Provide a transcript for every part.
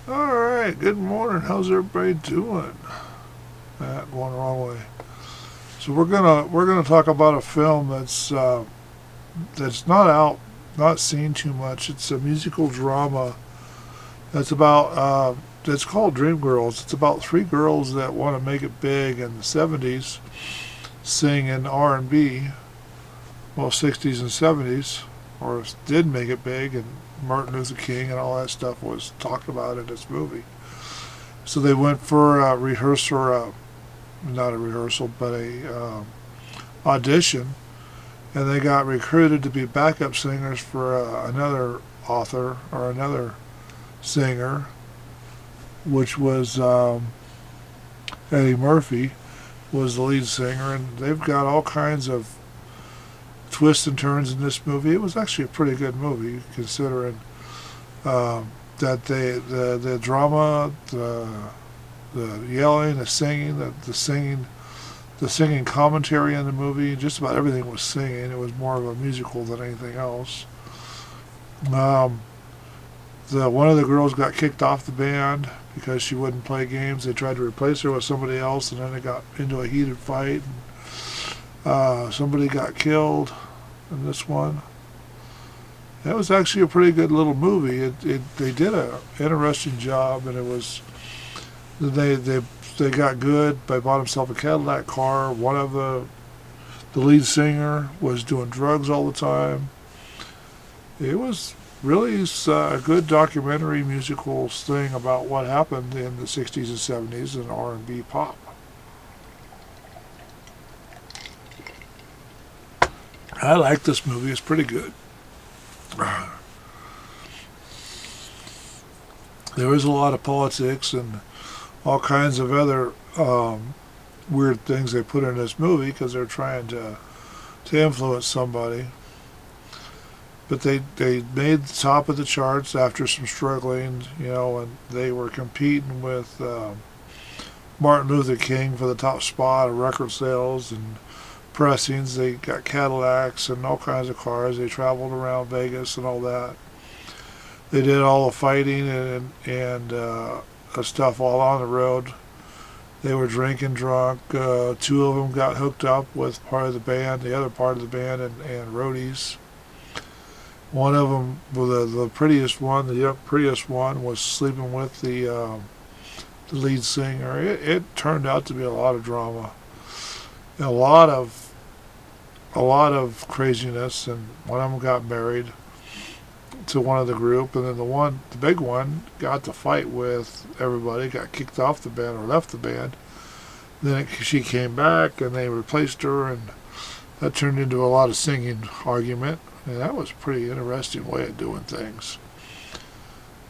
All right, good morning. How's everybody doing? Going the wrong way. So we're gonna talk about a film that's not out, not seen too much. It's a musical drama. That's about it's called Dreamgirls. It's about three girls that want to make it big in the '70s, singing R&B, well '60s and '70s, or did make it big, and Martin Luther King and all that stuff was talked about in this movie. So they went for a rehearsal, not a rehearsal, but a audition, and they got recruited to be backup singers for another author or another singer, which was Eddie Murphy was the lead singer, and they've got all kinds of twists and turns in this movie. It was actually a pretty good movie considering that the drama, the yelling, the singing commentary in the movie. Just about everything was singing. It was more of a musical than anything else. Um, the one of the girls got kicked off the band because she wouldn't play games. They tried to replace her with somebody else, and then they got into a heated fight. Somebody got killed in this one. That was actually a pretty good little movie. They did a interesting job, and it was they got good. They bought himself a Cadillac car. One of the lead singer was doing drugs all the time. It was really a good documentary musical thing about what happened in the '60s and '70s in R&B pop. I like this movie. It's pretty good. There is a lot of politics and all kinds of other weird things they put in this movie because they're trying to influence somebody. But they made the top of the charts after some struggling, and they were competing with Martin Luther King for the top spot of record sales and pressings. They got Cadillacs and all kinds of cars. They traveled around Vegas and all that. They did all the fighting and stuff all on the road. They were drinking drunk. Two of them got hooked up with part of the band, the other part of the band, and roadies. One of them, the prettiest one, the prettiest one, was sleeping with the lead singer. It turned out to be a lot of drama, and a lot of craziness. And one of them got married to one of the group, and then the big one, got to fight with everybody, got kicked off the band or left the band. Then she came back, and they replaced her, and that turned into a lot of singing argument. And that was a pretty interesting way of doing things.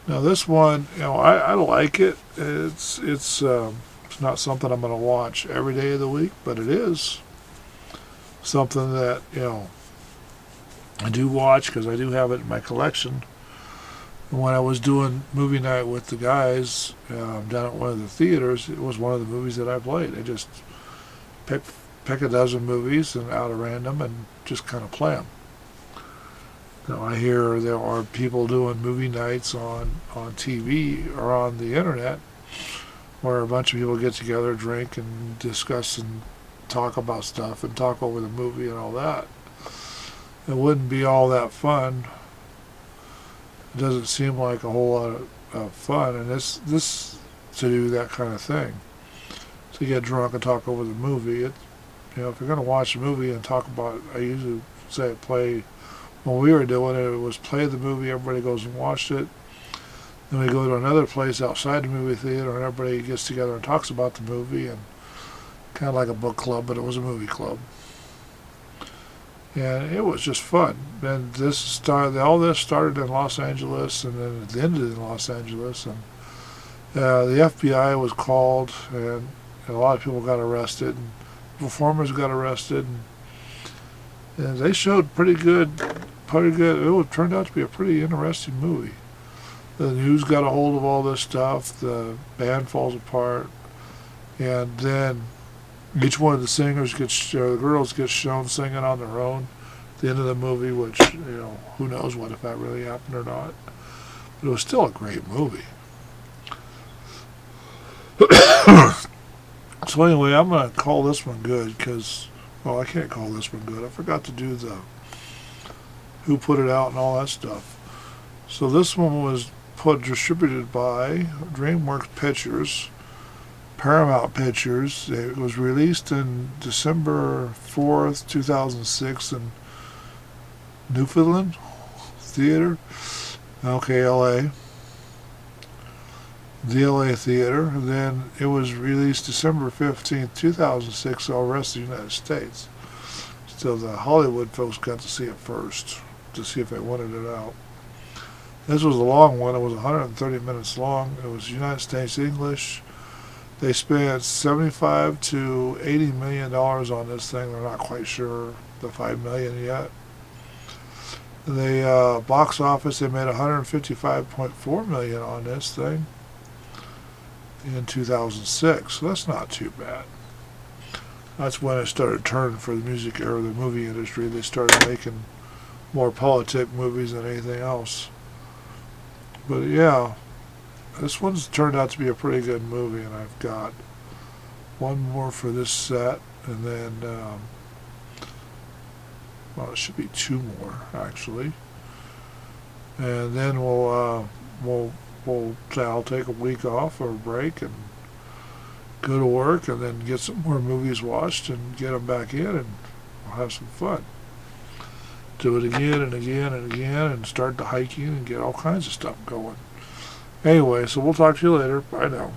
Now this one, I like it. It's not something I'm going to watch every day of the week, but it is something that I do watch because I do have it in my collection. And when I was doing movie night with the guys down at one of the theaters, it was one of the movies that I played. I just pick a dozen movies and out of random and just kind of play them. I hear there are people doing movie nights on TV or on the internet where a bunch of people get together, drink, and discuss and talk about stuff and talk over the movie and all that. It wouldn't be all that fun. It doesn't seem like a whole lot of fun, and this to do that kind of thing, to get drunk and talk over the movie. If you're going to watch a movie and talk about it, I usually say play. When we were doing it, it was play the movie, everybody goes and watched it. Then we go to another place outside the movie theater, and everybody gets together and talks about the movie, and kind of like a book club, but it was a movie club. And it was just fun. And all this started in Los Angeles, and then it ended in Los Angeles. And the FBI was called, and a lot of people got arrested, and performers got arrested, and they showed pretty good. It turned out to be a pretty interesting movie. The news got a hold of all this stuff. The band falls apart, and then each one of the the girls gets shown singing on their own at the end of the movie, which, who knows if that really happened or not. But it was still a great movie. So anyway, I'm going to call this one good because, well, I can't call this one good. I forgot to do the who put it out and all that stuff. So this one was distributed by DreamWorks Pictures, Paramount Pictures. It was released in December 4th, 2006 in Newfoundland Theater, okay, LA. The LA Theater. And then it was released December 15th, 2006, all the rest of the United States. So the Hollywood folks got to see it first to see if they wanted it out. This was a long one. It was 130 minutes long. It was United States English. They spent $75 to $80 million on this thing. They're not quite sure the $5 million yet. The box office, they made $155.4 million on this thing in 2006. So that's not too bad. That's when it started turning for the music or the movie industry. They started making more politic movies than anything else. But yeah, this one's turned out to be a pretty good movie, and I've got one more for this set, and then well, it should be two more actually, and then I'll take a week off or a break and go to work, and then get some more movies watched and get them back in, and we'll have some fun. Do it again and again and again, and start the hiking and get all kinds of stuff going. Anyway, so we'll talk to you later. Bye now.